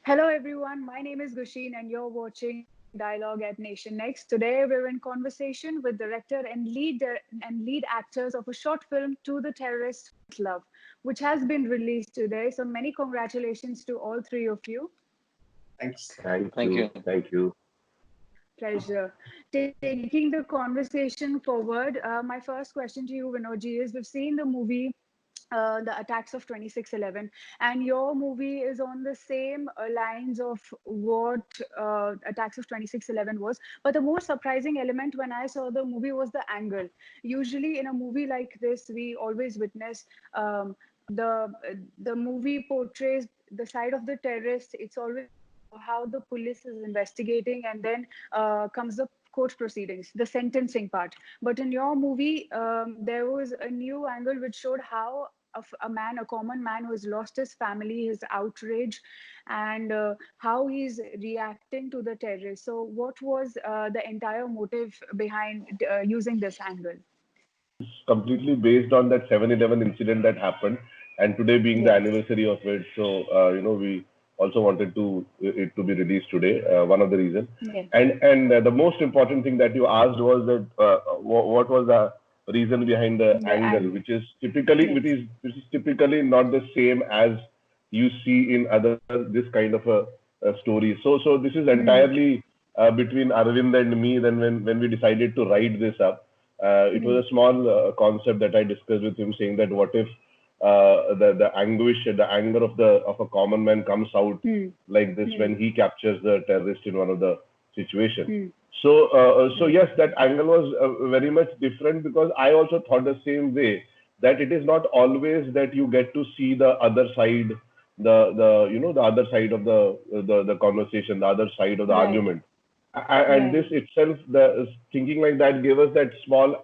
Hello everyone, my name is Gushin and you're watching Dialogue at Nation Next. Today we're in conversation with director and lead actors of a short film To the Terrorist with Love, which has been released today. So many congratulations to all three of you. Thanks. Thank Thank you. you. Thank you. Pleasure. Taking the conversation forward, my first question to you, Vinodji, is we've seen the movie the attacks of 26/11, and your movie is on the same lines of what attacks of 26/11 was. But the more surprising element when I saw the movie was the angle. Usually in a movie like this, we always witness the the movie portrays the side of the terrorist. It's always how the police is investigating, and then comes the court proceedings, the sentencing part. But in your movie, there was a new angle which showed how a common man who has lost his family, his outrage, and how he's reacting to the terrorists. So, what was the entire motive behind using this angle? Completely based on that 7/11 incident that happened, and today being the Yes. anniversary of it, so we also wanted it to be released today. One of the reasons, Yes. and the most important thing that you asked was that what was the reason behind the The angle, angle. which Yes. is typically not the same as you see in other this kind of a story. So this is Mm. entirely between Arvind and me. Then when we decided to write this up. It Mm. was a small concept that I discussed with him, saying that what if the anguish, the anger of a common man comes out Mm. like this when Mm. he captures the terrorist in one of the situations. Mm. So Right. yes, that angle was very much different because I also thought the same way that it is not always that you get to see the other side, the other side of the conversation, the other side of the Right. argument, and this Right. itself, the thinking like that gave us that small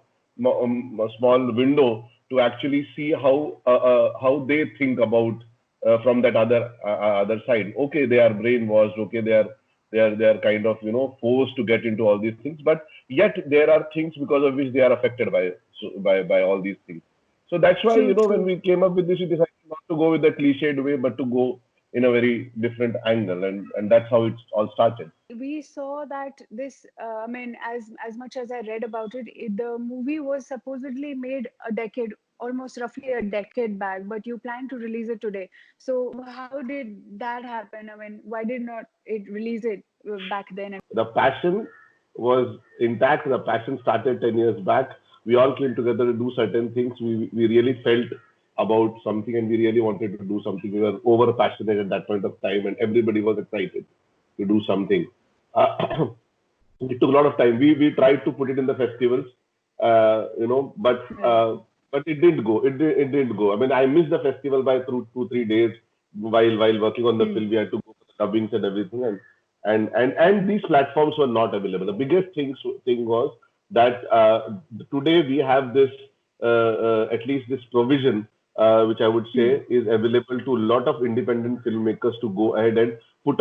window to actually see how they think about from that other side. Okay, they are brainwashed. Okay, they are kind of forced to get into all these things, but yet there are things because of which they are affected by all these things. So that's why True. when True. we came up with this, we decided not to go with the cliched way, but to go in a very different angle, and that's how it all started. We saw that this I mean, as much as I read about the movie was supposedly made a decade, almost roughly a decade back, but you plan to release it today. So how did that happen? I mean, why did not it release it back then? The passion was intact. The passion started 10 years back. We all came together to do certain things. We really felt about something and we really wanted to do something. We were over passionate at that point of time and everybody was excited to do something. Uh, it took a lot of time. We tried to put it in the festivals, Right. but it didn't go. It didn't go. I mean, I missed the festival by through 2 3 days while working on the Hmm. film. We had to go for the dubbings and everything, and these platforms were not available. The biggest thing was that today we have this at least this provision, which I would Hmm. say is available to a lot of independent filmmakers to go ahead and put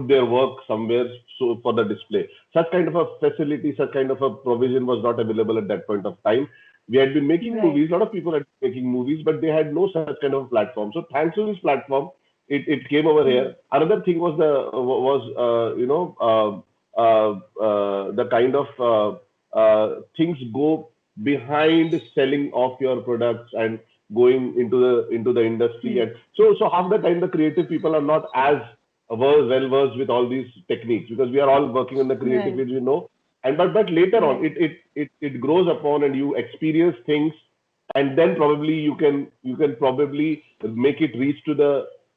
their work somewhere so for the display. Such kind of a facility, such kind of a provision was not available at that point of time. We had been making Right. movies. A lot of people had been making movies, but they had no such kind of platform. So thanks to this platform, it came over Hmm. here. Another thing was the kind of things go behind selling of your products and going into the industry. Hmm. And so half the time the creative people are not as well versed with all these techniques because we are all working in the creative Right. field, and but later on Right. it grows upon and you experience things, and then probably you can probably make it reach to the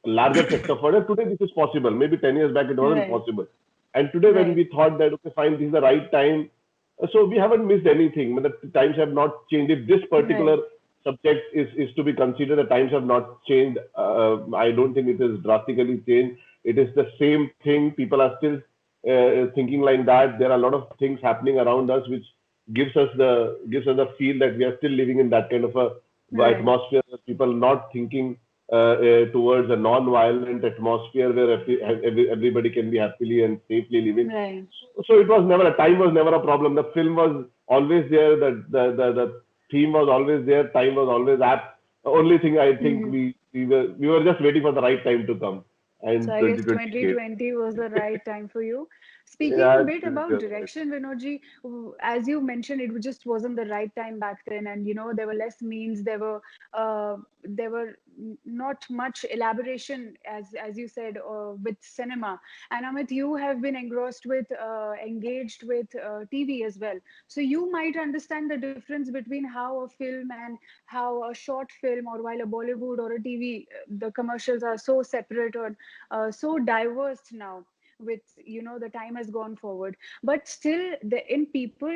larger sector further. Today this is possible. Maybe 10 years back it wasn't Right. possible. And today when Right. we thought that, okay, fine, this is the right time, so we haven't missed anything. I mean, the times have not changed. If this particular Right. subject is to be considered, the times have not changed. I don't think it is drastically changed. It is the same thing. People are still thinking like that. There are a lot of things happening around us which gives us the feel that we are still living in that kind of a Right. atmosphere. People not thinking towards a non-violent atmosphere where everybody can be happily and safely living. Right. So it was never a time was never a problem. The film was always there. The theme was always there. Time was always apt. The only thing I think Hmm. we were just waiting for the right time to come. and So I guess 2020 came. 2020 was the right time for you. Speaking a Yeah, bit about you're right. direction, Vinodji, as you mentioned, it just wasn't the right time back then, and there were less means, there were not much elaboration, as you said, with cinema. And Amit, you have been engaged with TV as well, so you might understand the difference between how a film and how a short film, or while a Bollywood or a TV, the commercials are so separate or so diverse now. With the time has gone forward, but still in people,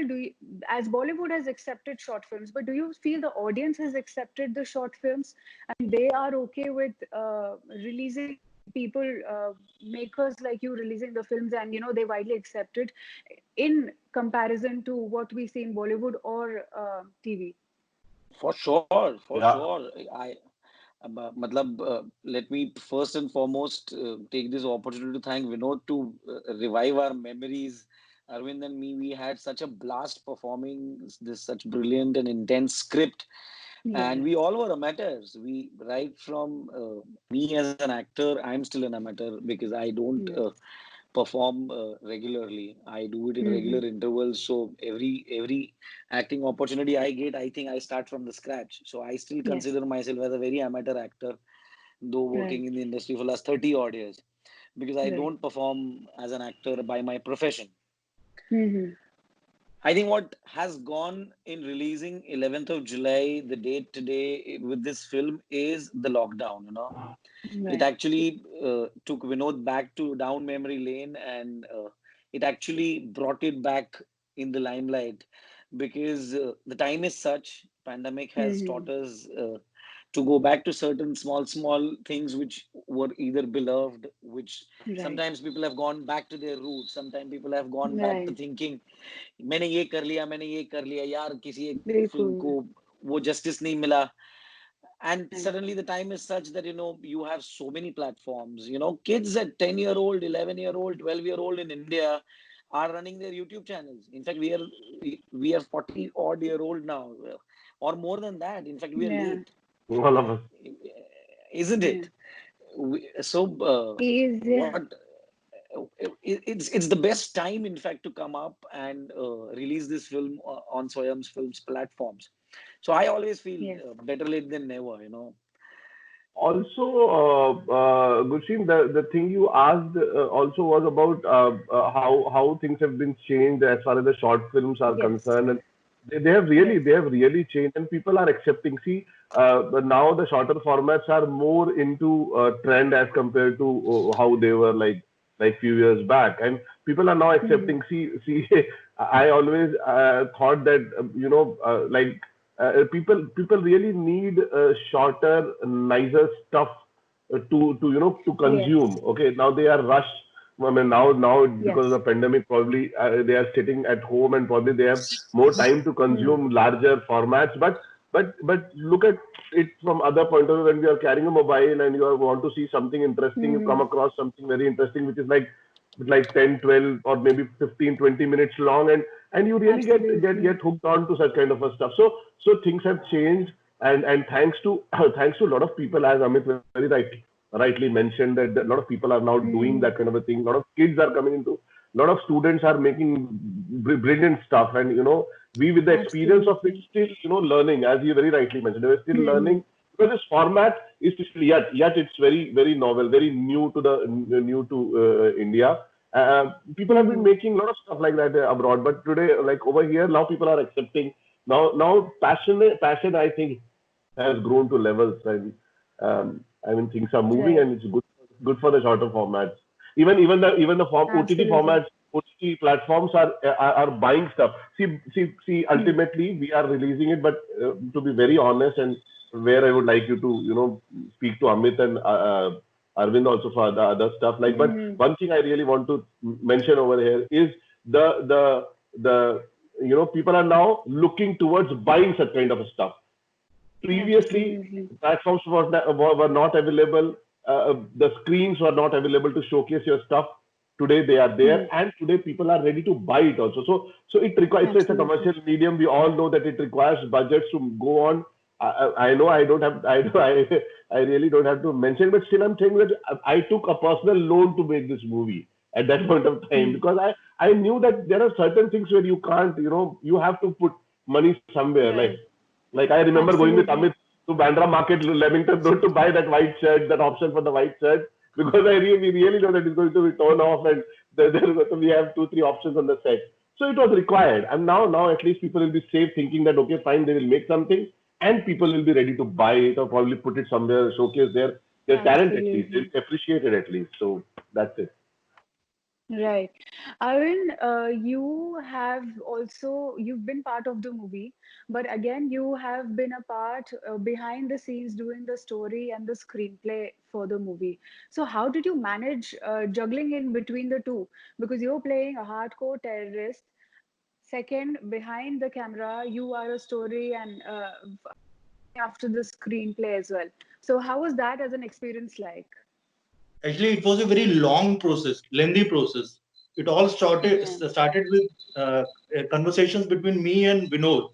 as Bollywood has accepted short films, but do you feel the audience has accepted the short films and they are okay with releasing people, makers like you, releasing the films, and they widely accepted in comparison to what we see in Bollywood or TV? For sure. Let me first and foremost take this opportunity to thank Vinod to revive our memories. Arvind and me, we had such a blast performing this such brilliant and intense script, and Yes. we all were amateurs. We right from me as an actor, I'm still an amateur because I don't Yes. perform regularly. I do it in Hmm. regular intervals. So every acting opportunity I get, I think I start from the scratch. So I still Yes. consider myself as a very amateur actor, though Right. working in the industry for last 30 odd years, because I Right. don't perform as an actor by my profession. Hmm. I think what has gone in releasing 11th of July, the date today with this film, is the lockdown. It Right. actually took Vinod back to down memory lane, and it actually brought it back in the limelight because the time is such. Pandemic has Hmm. taught us to go back to certain small things which were either beloved, which Right. sometimes people have gone back to their roots. Sometimes people have gone back to Right. thinking, मैंने ये कर लिया यार, किसी एक film बिल्कुल. को वो जस्टिस नहीं मिला. And Right. suddenly the time is such that you have so many platforms. Kids at 10-year-old, 11-year-old, 12-year-old in India are running their YouTube channels. In fact, we are 40 odd year old now, or more than that. In fact, we are Yeah. late, All of us. isn't Yeah. it? So He is. Yeah. what it's the best time, in fact, to come up and release this film on Swayams Films platforms. So I always feel Yes. better late than never. Also, Gulshin, the thing you asked also was about how things have been changed as far as the short films are Yes. concerned, and Yes. they have really changed, and people are accepting. See, but now the shorter formats are more into trend as compared to how they were like few years back, and people are now Hmm. accepting. See, I always thought that people really need shorter, nicer stuff to Yes. consume. Okay, now they are rushed. I mean, now because of Yes. the pandemic, probably they are sitting at home and probably they have more time to Hmm. consume larger formats. But look at it from other point of view. When you are carrying a mobile and want to see something interesting, you come Hmm. across something very interesting, which is like 10, 12, or maybe 15, 20 minutes long, and you really get Absolutely. hooked on to such kind of a stuff. So things have changed, and thanks to thanks to a lot of people, as Amit very rightly mentioned, that a lot of people are now doing Hmm. that kind of a thing. A lot of kids are coming into, a lot of students are making brilliant stuff, and we, with the experience of it, Absolutely. still learning, as you very rightly mentioned, we're still Hmm. learning, because this format is still yet it's very novel, very new to India. People have been Hmm. making a lot of stuff like that abroad, but today, like over here, now people are accepting. Now passion, I think, has grown to levels, and I mean, things are moving, Right. and it's good for the shorter formats. Even the OTT Absolutely. formats, OTT platforms are buying stuff. See. Hmm. Ultimately, we are releasing it, but to be very honest, and where I would like you to speak to Amit and Arvind also for the other stuff. Like, but Hmm. one thing I really want to mention over here is the people are now looking towards buying such kind of stuff. Previously, Absolutely. platforms were not available. The screens were not available to showcase your stuff. Today they are there, Hmm. and today people are ready to buy it also. So it requires. It's a Absolutely. commercial medium. We all know that it requires budgets to go on. I know I don't have, I really don't have to mention, but still I'm saying that I took a personal loan to make this movie at that point of time, Hmm. because I knew that there are certain things where you can't, you have to put money somewhere. Right. Like I remember going with Absolutely. Amit to Bandra Market, Leamington Road, to buy that white shirt, that option for the white shirt, because we really know that it's going to be torn off, and we have two, three options on the set. So it was required. And now at least people will be safe thinking that, okay, fine, they will make something and people will be ready to buy it or probably put it somewhere, showcase their talent at least. Absolutely. They'll appreciate it at least. So that's it. Right. Arvind, you've been part of the movie, but again, you have been a part behind the scenes doing the story and the screenplay for the movie. So, how did you manage juggling in between the two? Because you're playing a hardcore terrorist. Second, behind the camera, you are a story and looking after the screenplay as well. So, how was that as an experience like? Actually, it was a very long process, lengthy process. It all Okay. started with conversations between me and Vinod,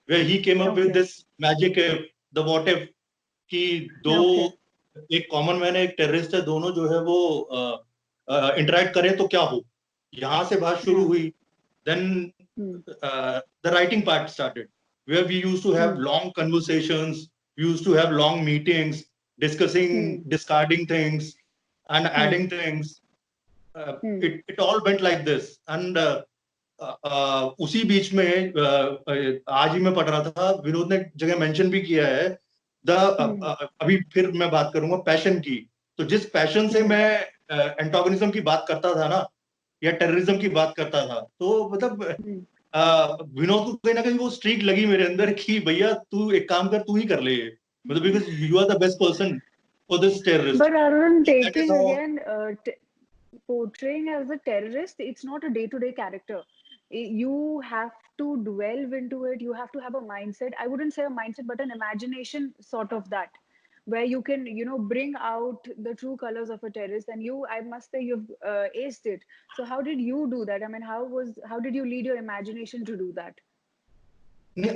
where he came up with Okay. this magic if, the what if, कि दो Okay. एक common man है एक terrorist है दोनों जो है वो इंटरेक्ट करें तो क्या हो यहाँ से बात शुरू Yeah. हुई then Hmm. the writing part started where we used to have Hmm. long conversations, we used to have long meetings discussing Hmm. discarding things and Hmm. adding things. Hmm. It all went like this and उसी बीच में आज ही मैं पढ़ रहा था विनोद ने जगह mention भी किया है Hmm. अभी फिर मैं बात करूंगा पैशन की तो जिस पैशन से Hmm. मैं एंटागोनिज्म की बात करता था ना या टेररिज्म की बात करता था तो मतलब Hmm. विनोद को कहीं ना कहीं वो स्ट्रीक लगी मेरे अंदर कि भैया तू एक काम कर तू ही कर ले ये मतलब because you are the best person for this terrorist But Arun, that is taking how again, portraying as a terrorist, it's not a day-to-day character. You have to delve into it. You have to have a mindset. I wouldn't say a mindset, but an imagination sort of that, where you can, bring out the true colors of a terrorist. And you, I must say, you've aced it. So how did you do that? I mean, how did you lead your imagination to do that?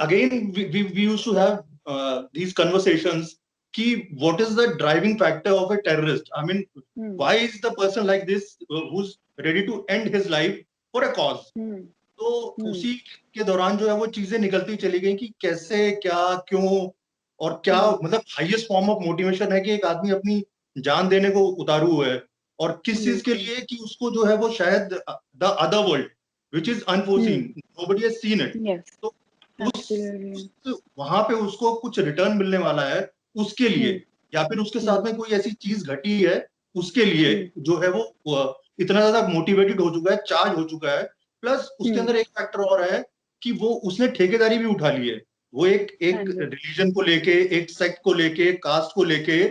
again we used to have these conversations ki what is the driving factor of a terrorist I mean Hmm. why is the person like this who's ready to end his life for a cause Hmm. तो Hmm. उसी के दौरान जो है वो चीजें निकलती चली गई कि कैसे क्या क्यों और क्या Hmm. मतलब हाईएस्ट फॉर्म ऑफ मोटिवेशन है कि एक आदमी अपनी जान देने को उतारू है और किस चीज के Absolutely. लिए कि उसको जो है वो शायद the other world which is Hmm. Unforeseen nobody has seen it Yes. तो Absolutely. वहां पे उसको कुछ रिटर्न मिलने वाला है उसके लिए Hmm. या फिर उसके Hmm. साथ में कोई ऐसी चीज घटी है उसके लिए Hmm. जो है वो इतना ज्यादा मोटिवेटेड हो चुका है चार्ज हो चुका है प्लस उसके Hmm. अंदर एक फैक्टर और है कि वो उसने ठेकेदारी भी उठा ली है वो एक हाँ एक जी. रिलीजन को लेके एक सेक्ट को लेके कास्ट को लेके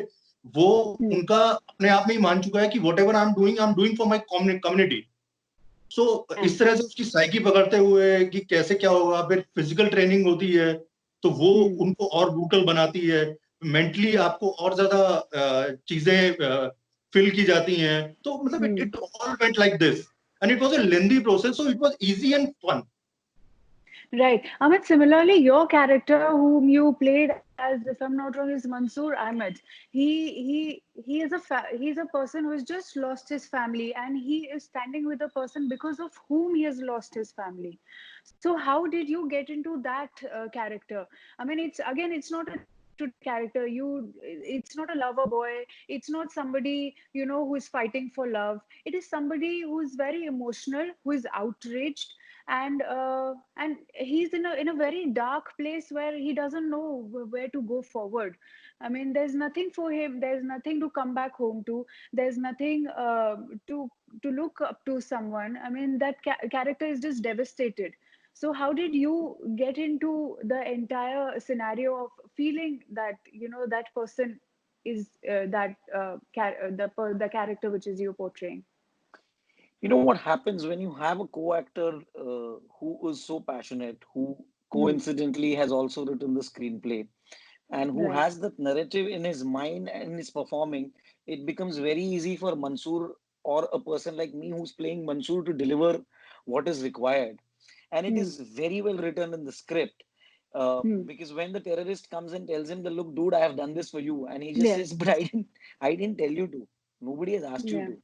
वो Hmm. उनका अपने आप में ही मान चुका है कि what ever I am doing for my community so इस हाँ. तरह से उसकी साइकी पकड़ते हुए कि कैसे क्या होगा फिर फिजिकल ट्रेनिंग होती है तो वो Hmm. उनको और ब्रूटल बनाती है मेंटली Hmm. आपको और ज्यादा चीजें फिल की जाती हैं तो मतलब it Hmm. It all went like this and it was a lengthy process so it was easy and fun Right. Amit, similarly, your character, whom you played as, if I'm not wrong, is Mansoor Ahmed. He is he's a person who has just lost his family, and he is standing with a person because of whom he has lost his family. So, how did you get into that character? I mean, it's not a day-to-day character. It's not a lover boy. It's not somebody who is fighting for love. It is somebody who is very emotional, who is outraged, and he's in a very dark place where he doesn't know where to go forward. I mean, there's nothing for him. There's nothing to come back home to. There's nothing to look up to someone. I mean, that character is just devastated. So how did you get into the entire scenario of feeling that that person is the character which is you portraying? You know what happens when you have a co-actor who is so passionate, who Hmm. coincidentally has also written the screenplay, and who Right. has that narrative in his mind and is performing, it becomes very easy for Mansoor or a person like me who's playing Mansoor to deliver what is required. And it Hmm. is very well written in the script. Because when the terrorist comes and tells him, "Look, dude, I have done this for you," and he just Yes. says, "But I didn't tell you to. Nobody has asked you Yeah. to.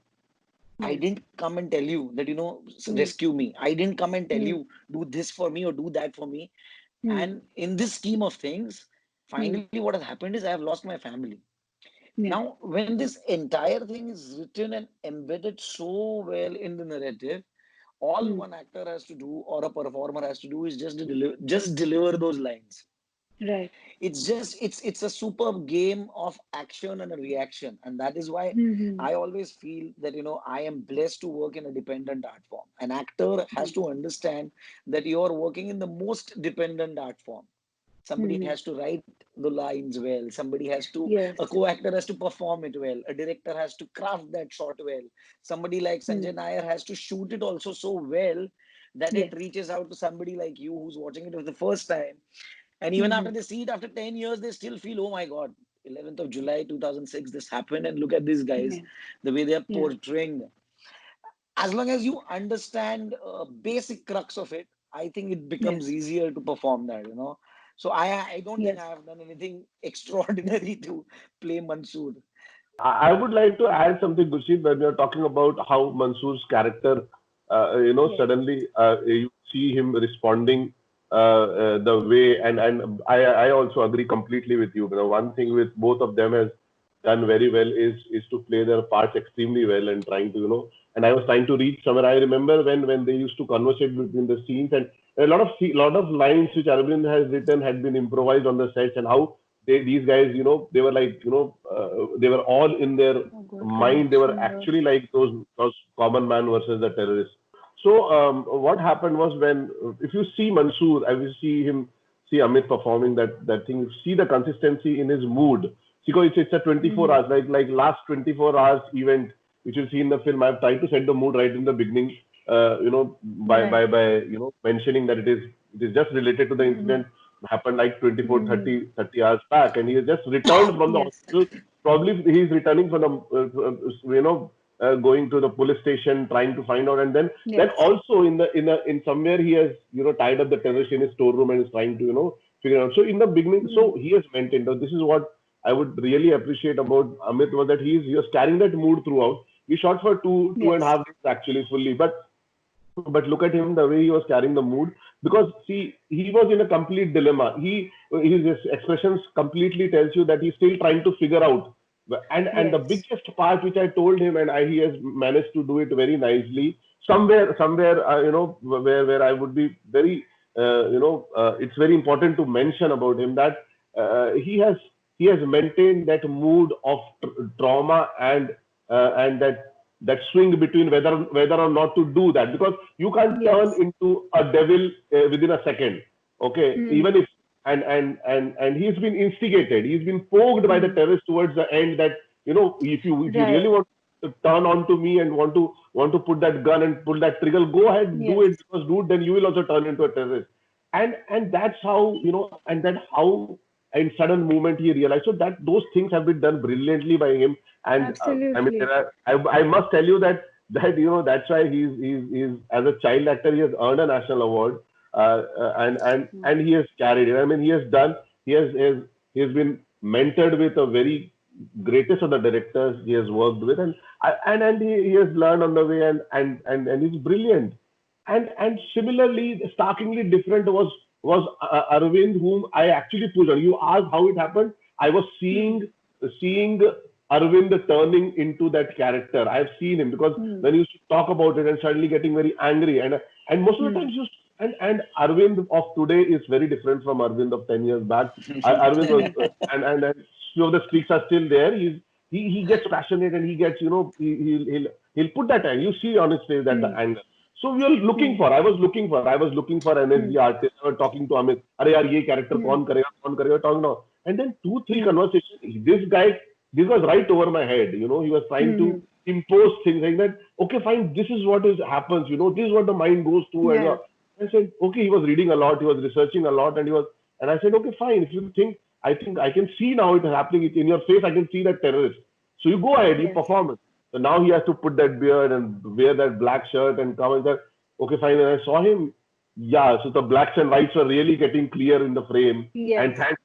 I Yes. didn't come and tell you that, Hmm. rescue me. I didn't come and tell Hmm. you, do this for me or do that for me." Hmm. And in this scheme of things, Hmm. finally, what has happened is I have lost my family. Yeah. Now, when this entire thing is written and embedded so well in the narrative, all Hmm. one actor has to do or a performer has to do is just deliver those lines. Right. It's a superb game of action and a reaction, and that is why Hmm. I always feel that I am blessed to work in a dependent art form. An actor has Hmm. to understand that you are working in the most dependent art form. Somebody Hmm. has to write the lines well, Yes. a co-actor has to perform it well, a director has to craft that shot well, somebody like Hmm. Sanjay Nair has to shoot it also so well that it Yes. reaches out to somebody like you who's watching it for the first time, and even Hmm. after they see it after 10 years, they still feel, "Oh my God, 11th of July 2006, this happened, and look at these guys, Yeah. the way they are Yeah. portraying." As long as you understand basic crux of it, I think it becomes Yes. easier to perform that. So I don't think I Yes. have done anything extraordinary to play Mansoor. I would like to add something, Gurshid, when you're talking about how Mansoor's character, Yes. suddenly you see him responding the way, and I also agree completely with you. One thing with both of them has done very well is to play their parts extremely well and trying to, and I was trying to reach somewhere. I remember when they used to conversate between the scenes, and a lot of lines which Arvind has written had been improvised on the sets, and how these guys, they were like, they were all in their Oh, good mind. They were connection though. actually like those common man versus the terrorists. So what happened was, when if you see Mansoor, I will see Amit performing that thing. You see the consistency in his mood. Because it's a 24 Hmm. hours, like last 24 hours event which you see in the film. I've tried to set the mood right in the beginning, Right. by mentioning that it is just related to the Hmm. incident happened like 24, Hmm. 30 hours back, and he has just returned from the Yes. hospital. Probably he's returning from going to the police station, trying to find out, and then Yes. also in somewhere he has tied up the terrorist in his storeroom and is trying to figure out. So in the beginning, Hmm. so he has maintained. Now, this is what I would really appreciate about Amit, was that he was carrying that mood throughout. We shot for two and a Yes. half days actually fully, but look at him, the way he was carrying the mood. Because see, he was in a complete dilemma. His expressions completely tells you that he's still trying to figure out. And the Yes. biggest part which I told him, and he has managed to do it very nicely. Somewhere, where I would be very, it's very important to mention about him that he has maintained that mood of trauma, and that swing between whether or not to do that, because you can't turn Yes. into a devil within a second. Okay, even Hmm. if and he's been instigated, he's been poked by the Hmm. terrorists towards the end, that if you really Right. want to turn on to me and want to put that gun and pull that trigger, go ahead, do Yes. it, because dude, then you will also turn into a terrorist. And that's how, and then how in sudden movement he realized. So that those things have been done brilliantly by him. And I mean, Absolutely. I must tell you that that's why he's as a child actor, he has earned a national award, Hmm. and he has carried it. I mean, he has been mentored with a very greatest of the directors he has worked with, and he has learned on the way, and he's brilliant. And similarly, starkly different was Arvind, whom I actually pushed on. You asked how it happened. I was Hmm. seeing Arvind turning into that character. I've seen him, because Hmm. when you used to talk about it and suddenly getting very angry, and most of the Hmm. times and Arvind of today is very different from Arvind of 10 years back. Arvind was and few of the streaks are still there. He gets passionate, and he gets, he'll put that anger. You see on his face that the Hmm. anger. So we are looking Hmm. for. I was looking for Hmm. energy artist. I was talking to Amit. अरे यार ये character Hmm. कौन करेगा talking now. And then two three Hmm. conversations. This was right over my head. He was trying to Hmm. impose things like that. Okay, fine. This is what happens. This is what the mind goes through. And Yeah. I said, okay. He was reading a lot. He was researching a lot, and I said, okay, fine. If you think, I think I can see now it is happening. It's in your face. I can see that terrorist. So you go ahead. You Yes. perform it. So now he has to put that beard and wear that black shirt and come and say, okay, fine. And I saw him. Yeah, so the blacks and whites were really getting clear in the frame. And Yes. thanks,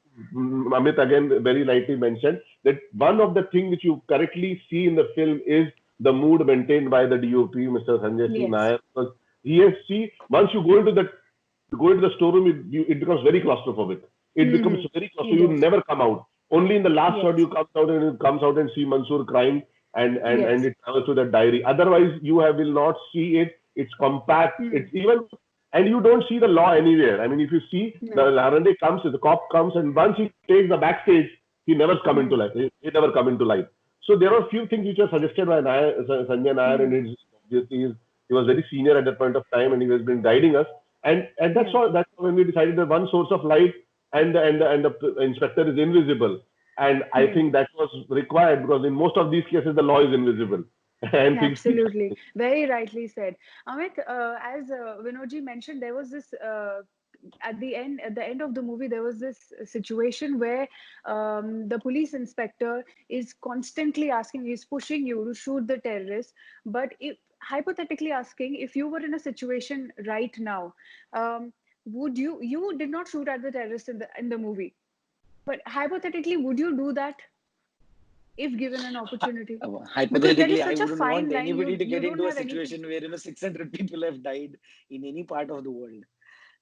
Amit again very rightly mentioned that one of the things which you correctly see in the film is the mood maintained by the DOP, Mr. Sanjay C. Yes. Nair. Because he has see once you go into the storeroom, it becomes very claustrophobic. It becomes very He claustrophobic. You does. never come out. Only in the last shot Yes. you comes out and see Mansoor crying and Yes. it travels to that diary. Otherwise, will not see it. It's compact. It's even and you don't see the law anywhere. I mean, if you see the No. Larande comes, the cop comes, and once he takes the backstage, he never come into life. He never come into life. So there are a few things which were suggested by Sanjay Nair, and he was very senior at that point of time, and he has been guiding us. And that's Yeah. all. That's when we decided that one source of light and the inspector is invisible. And I think that was required because in most of these cases the law is invisible and things. Absolutely. Very rightly said. Amit, as Vinodji mentioned, there was this at the end of the movie, there was this situation where the police inspector is constantly asking, he's pushing you to shoot the terrorist, but if, hypothetically asking, if you were in a situation right now, would you did not shoot at the terrorist in the movie, but hypothetically, would you do that if given an opportunity? Because there is Hypothetically, I such a wouldn't fine want line. anybody to You get don't into a have anything. situation where 600 people have died in any part of the world.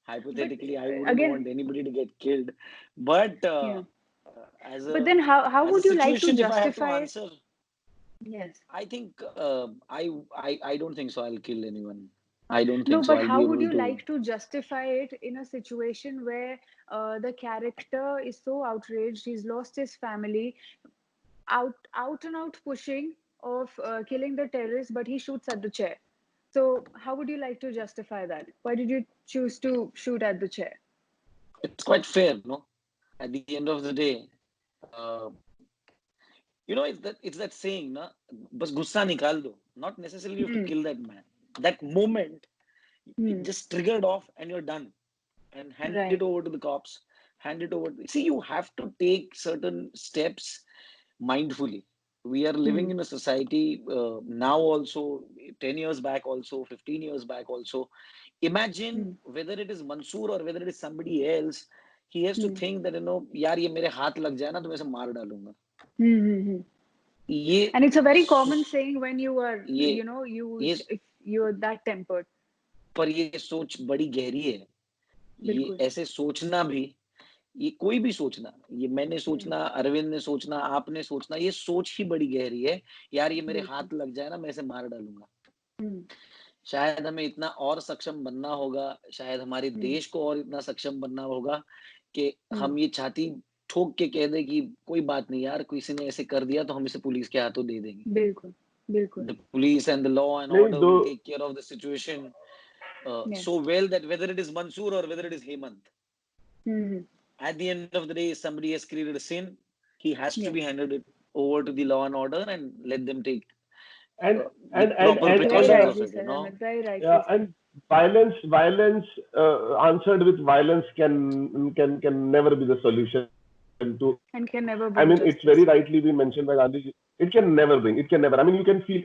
But Hypothetically, I wouldn't again, want anybody to get killed. But yeah. as But a then how as a would you like to situation, if I have to justify it? answer, Yes. I think I don't think so. I'll kill anyone. I don't No, think so. but I'll how be would able you to. like to justify it in a situation where the character is so outraged, he's lost his family, out and out pushing of killing the terrorist, but he shoots at the chair. So how would you like to justify that? Why did you choose to shoot at the chair? It's quite fair, no? At the end of the day, uh, it's that saying, na? Bas gussa nikal do. Not necessarily you have to Hmm. kill that man. That moment, it Hmm. just triggered off, and you're done. And hand it Right. over to the cops. Hand it over. See, you have to take certain steps mindfully. We are living Hmm. in a society now also, 10 years back also, 15 years back also. Imagine Hmm. whether it is Mansoor or whether it is somebody else, he has to Hmm. think that, यार ये मेरे हाथ लग जाए ना तो मैं इसे मार डालूंगा. Hmm. Hmm. Hmm. ये And it's a very common so- saying when you are, ये ये if you're that tempered. पर ये सोच बड़ी गहरी है. ये Bilkul. ऐसे सोचना भी, ये कोई भी सोचना, ये मैंने Hmm. सोचना, अरविंद ने सोचना, आपने सोचना, ये सोच ही बड़ी गहरी है. यार ये मेरे Bilkul. हाथ लग जाए ना मैं इसे मार डालूंगा. Hmm. शायद हमें इतना और सक्षम बनना होगा, शायद हमारे Hmm. देश को और इतना सक्षम बनना होगा कि Hmm. हम ये छाती ठोक के कह दें कि कोई बात नहीं यार, किसी ने ऐसे कर दिया तो हम इसे पुलिस के हाथों दे देंगे. Bilkul. Bilkul. The police and the law and नहीं order दो will take care of the situation Yes. so well that whether it is Mansoor or whether it is Hemant, Hmm. at the end of the day, somebody has created a sin. He has to Yes. be handed it over to the law and order and let them take and the and and proper and Very and precautions of rightly it. said, Amit. Very rightly yeah, said. and violence answered with violence can never be the solution to. And can never I bring mean, it's very justice. rightly been mentioned by Gandhi. It can never bring. It can never. I mean, you can feel.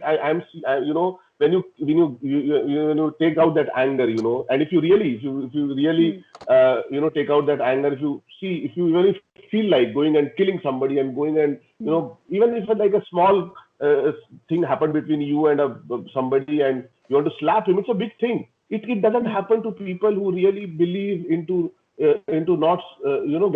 When you take out that anger, and if you really, Hmm. take out that anger, if you really feel like going and killing somebody and going and Hmm. even if like a small thing happened between you and somebody and you want to slap him, it's a big thing. It doesn't Hmm. happen to people who really believe into not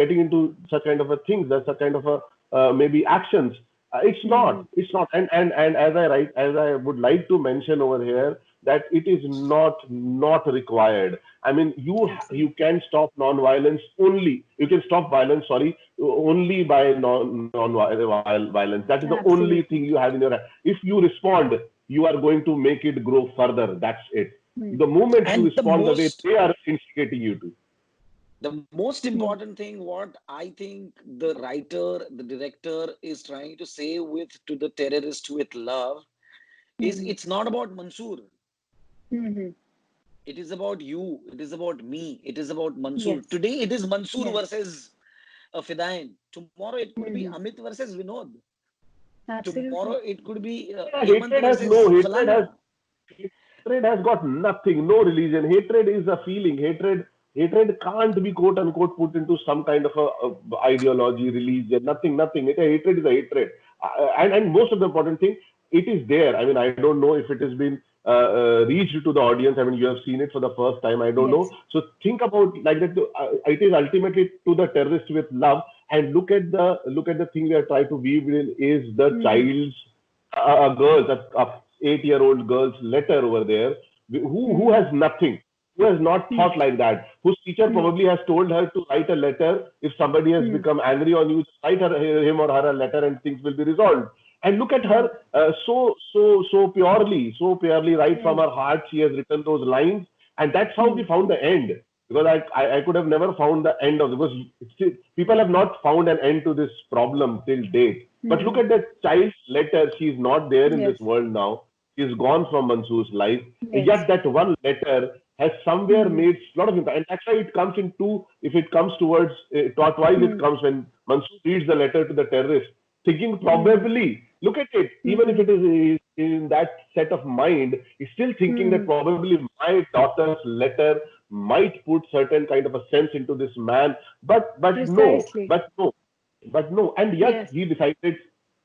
getting into such kind of a things, that's a kind of a maybe actions. It's Hmm. not. It's not. And as I would like to mention over here that it is not required. I mean, you Absolutely. can stop non-violence only. You can stop violence. Sorry, only by non-violence. That is the only thing Absolutely. you have in your hand. If you respond, you are going to make it grow further. That's it. Hmm. The moment you And respond the way they are instigating you to. the most Hmm. important thing, what I think the writer, the director is trying to say with to the terrorist with love is Hmm. it's not about Mansoor. Hmm. Hmm. It is about you. It is about me. It is about Mansoor. Yes. Today it is Mansoor Yes. versus Fidain. Tomorrow it could be Hmm. Amit versus Vinod. Tomorrow Absolutely. it could be Yeah, Hemant hatred has no versus hatred has Falana. hatred has got nothing, no religion. Hatred is a feeling. Hatred can't be quote unquote put into some kind of a ideology, religion, nothing. Hatred is a hatred. And most of the important thing, it is there. I mean, I don't know if it has been reached to the audience. I mean, you have seen it for the first time. I don't know. Yes. So think about like that. It is ultimately to the terrorist with love. And look at the thing we are trying to weave in is the child's girls, a 8-year-old girl's letter over there, who has nothing, who has not thought like that, whose teacher probably has told her to write a letter. If somebody has become angry on you, just write him or her a letter and things will be resolved. And look at her, so purely, right from her heart, she has written those lines, and that's how we found the end. Because I could have never found the end of, because people have not found an end to this problem till date. But look at that child's letter. She's not there in this world now. She's gone from Mansoor's life. Yet that one letter has somewhere made a lot of impact. And that's why it comes in two. If it comes towards, twice it comes when Mansoor reads the letter to the terrorist, thinking probably, look at it, even if it is in that set of mind, he's still thinking that probably my daughter's letter might put certain kind of a sense into this man. But Precisely. no. And yet he decided,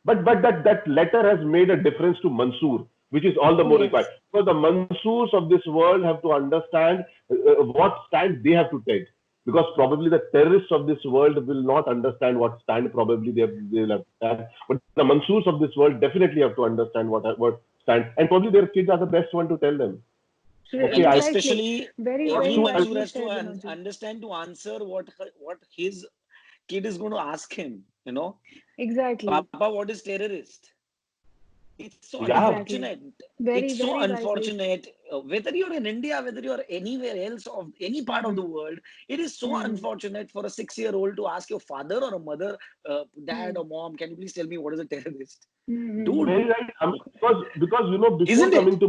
but that letter has made a difference to Mansoor, which is all the more required. Because the Mansoors of this world have to understand what stand they have to take. Because probably the terrorists of this world will not understand what stand probably they will have to stand. But the Mansoors of this world definitely have to understand what stand. And probably their kids are the best one to tell them. And Okay, especially very every Mansoor rightly has to said, Vinod ji. understand to answer what his kid is going to ask him. Exactly. Papa, what is terrorist? It's so Exactly. unfortunate. Very, It's so very rightly. unfortunate. Whether you're in India, whether you're anywhere else of any part of the world, it is so unfortunate for a 6-year-old to ask your father or a mother, dad or mom, can you please tell me what is a terrorist? Dude, very right. Because before isn't coming it? to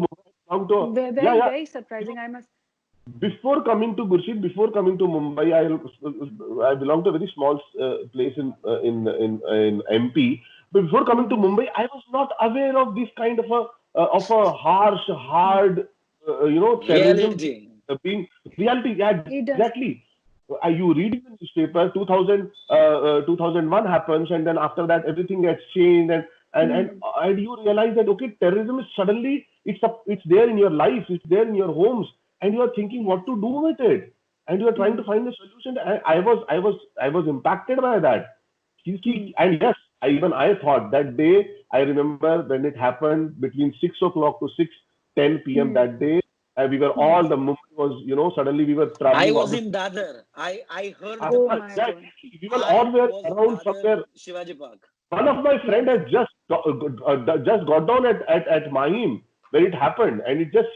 Mumbai, Very, very surprising. I must. before coming to Gurshid, before coming to Mumbai, I belong to a very small place in MP. But before coming to Mumbai, I was not aware of this kind of a harsh, hard, terrorism Reality. being reality. Yeah, It does. exactly. You read in the newspaper, 2001 happens, and then after that everything gets changed, and you realize that okay, terrorism is suddenly it's there in your life, it's there in your homes, and you are thinking what to do with it, and you are trying to find a solution. I was impacted by that. And yes, I thought that day. I remember when it happened between 6 o'clock to 6:10 p.m. that day. We were all Yes. the Mumbai was suddenly we were I traveling was almost. in Dadar. I heard the Oh pulse. my Yeah, God. we were I all were was in around Dadar, somewhere. Shivaji Park. One of my friend Yes. has just got down at Mahim where it happened, and he got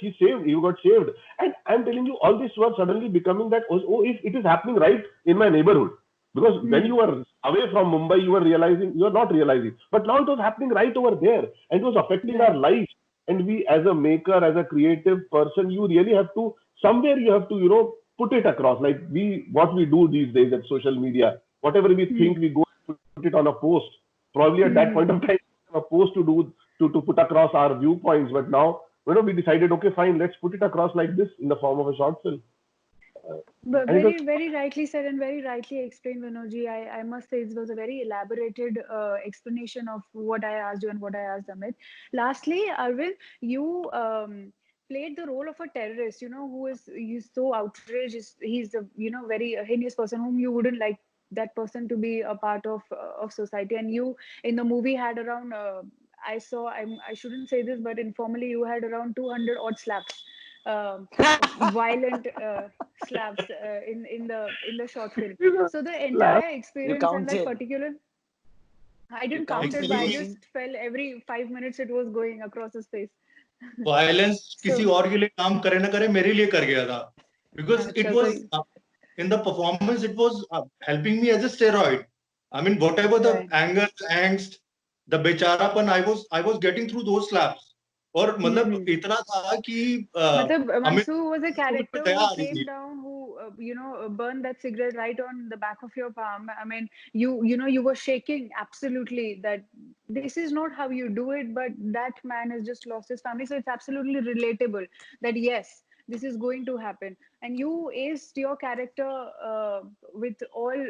saved. And I'm telling you, all this was suddenly becoming that if it is happening right in my neighborhood. Because when you were away from Mumbai, you were not realizing. But now it was happening right over there, and it was affecting our Right. lives. And we, as a maker, as a creative person, you really have to somewhere you have to put it across. Like what we do these days at social media, whatever we think, we go and put it on a post. Probably at that point of time, a post to do to put across our viewpoints. But now, we decided, okay, fine, let's put it across like this in the form of a short film. But And it was very, very rightly said and very rightly explained, Vinodji. I must say it was a very elaborated explanation of what I asked you and what I asked Amit. Lastly, Arvind, you played the role of a terrorist, he's so outrageous. He's a, very heinous person whom you wouldn't like that person to be a part of society. And you, in the movie, had around, I shouldn't say this, but informally, you had around 200 odd slaps. Violent slaps in the short film. So the laugh. entire You experience and that counted. particular, I You didn't count it, counted, but I Actually, just felt every 5 minutes it was going across his face. violence किसी So, और के लिए काम करे ना करे मेरे लिए कर गया था, because it acha, so was in the performance it was helping me as a steroid. I mean, whatever the right. anger, the angst, the बेचारापन I was getting through those slaps. और मतलब इतना था कि Matlab, Amit Mansoor was a को मुझ character पे दया who आ रही came थी. down, who burned that cigarette right on the back of your palm. I mean, you were shaking absolutely. That this is not how you do it, but that man has just lost his family. So it's absolutely relatable that yes, this is going to happen. And you aced your character with all,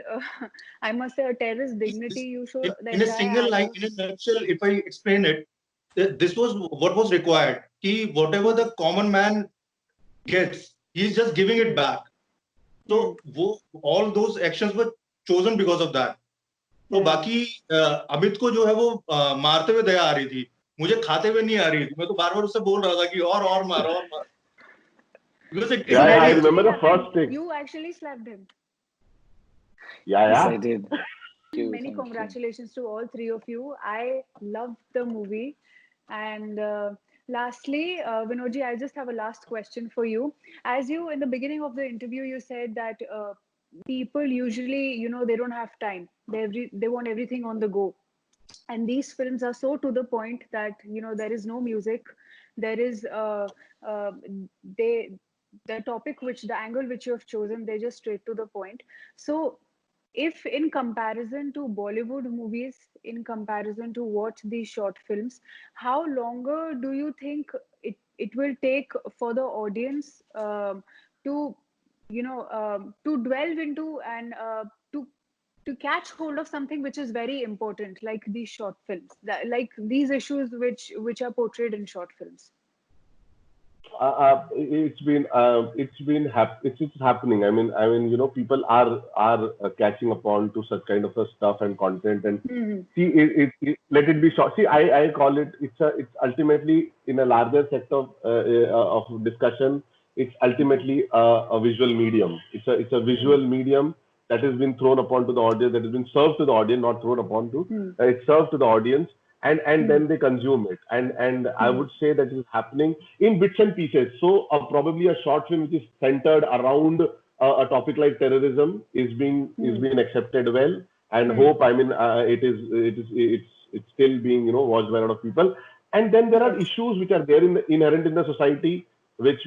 I must say, a terrorist dignity. You show the In a entire single line, actor. in a nutshell, if I explain it, this was what was required. Whatever the common man gets, he's just giving it back. So all those actions were chosen because of that. तो बाकी अमित को जो है वो मारते हुए दया आ रही थी, मुझे खाते हुए नहीं आ रही थी. मैं तो बार बार उससे बोल रहा था कि और मार. Because it I remember the first thing. You actually slapped him. Yes, I did. Many congratulations to all three of you. I loved the movie. And lastly, Vinodji, I just have a last question for you. As you, in the beginning of the interview, you said that people usually, they don't have time. They want everything on the go. And these films are so to the point that, there is no music. There is, the topic the angle which you have chosen, they're just straight to the point. So if in comparison to Bollywood movies, in comparison to watch these short films, how longer do you think it will take for the audience to, to delve into and to catch hold of something which is very important, like these short films, like these issues which are portrayed in short films? It's happening. I mean, people are catching upon to such kind of a stuff and content, and see, let it be short. See, I call it. It's ultimately in a larger set of discussion. It's ultimately a visual medium. It's a visual medium that has been thrown upon to the audience, that has been served to the audience, not thrown upon to. It's served to the audience, and then they consume it. And I would say that it is happening in bits and pieces. So probably a short film which is centered around a topic like terrorism is being accepted well, and hope. I mean, it's still being watched by a lot of people. And then there are issues which are there inherent in the society, which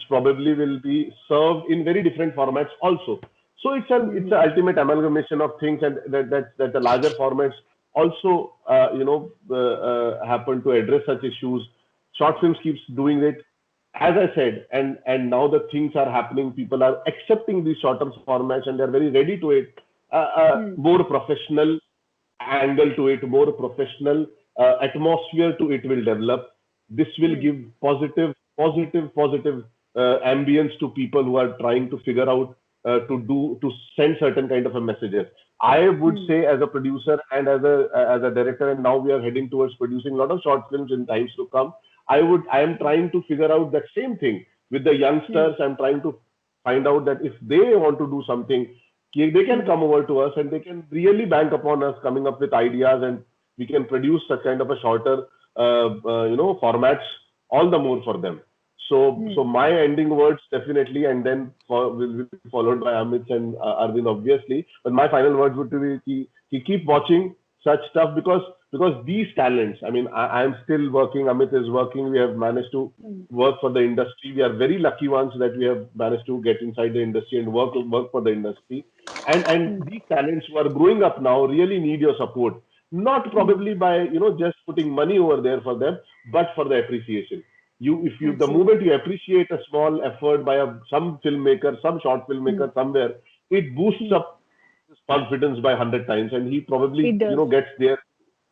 probably will be served in very different formats also. So it's an ultimate amalgamation of things, and that the larger formats also happen to address such issues. Short films keeps doing it, as I said, and now the things are happening. People are accepting these shorter formats, and they're very ready to it. More professional angle to it, more professional atmosphere to it will develop. This will give positive ambience to people who are trying to figure out to send certain kind of a messages. I would say, as a producer and as a director, and now we are heading towards producing a lot of short films in times to come. I am trying to figure out that same thing with the youngsters. I'm trying to find out that if they want to do something, they can come over to us and they can really bank upon us coming up with ideas, and we can produce such kind of a shorter formats, all the more for them. So my ending words definitely, and then will be followed by Amit and Arvind, obviously. But my final words would be keep watching such stuff, because these talents. I mean, I am still working. Amit is working. We have managed to work for the industry. We are very lucky ones that we have managed to get inside the industry and work for the industry. And these talents who are growing up now really need your support. Not probably by just putting money over there for them, but for the appreciation. The moment you appreciate a small effort by some filmmaker, some short filmmaker somewhere, it boosts up his confidence by 100 times, and he probably gets there.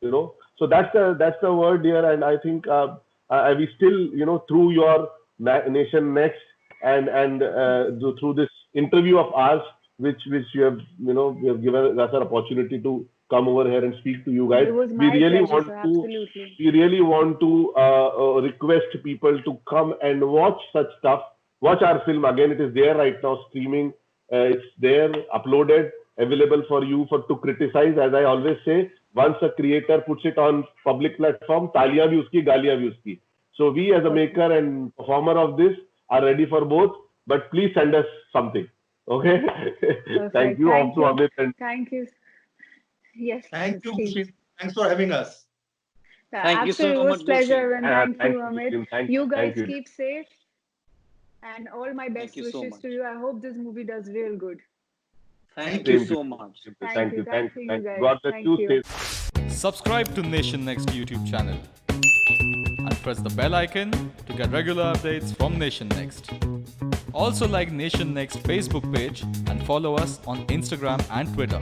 So that's the word here, and I think we still through your Nation Next and through this interview of ours, which you have given us an opportunity to come over here and speak to you guys. We really want to request people to come and watch such stuff. Watch our film again. It is there right now, streaming. It's there, uploaded, available for you to criticize. As I always say, once a creator puts it on public platform, taaliyan bhi uski, gaaliyan bhi uski. So we, as a maker and performer of this, are ready for both. But please send us something. Okay. Thank you. Thank you. Yes. Thank you, Mushim. Thanks for having us. Thank you so much, pleasure, and thank you, Mushim. Amit. You guys keep safe, and all my best wishes to you. I hope this movie does real good. Thank you so much. Thank you. Thank you, guys. God bless you. subscribe to Nation Next YouTube channel and press the bell icon to get regular updates from Nation Next. Also like Nation Next Facebook page and follow us on Instagram and Twitter.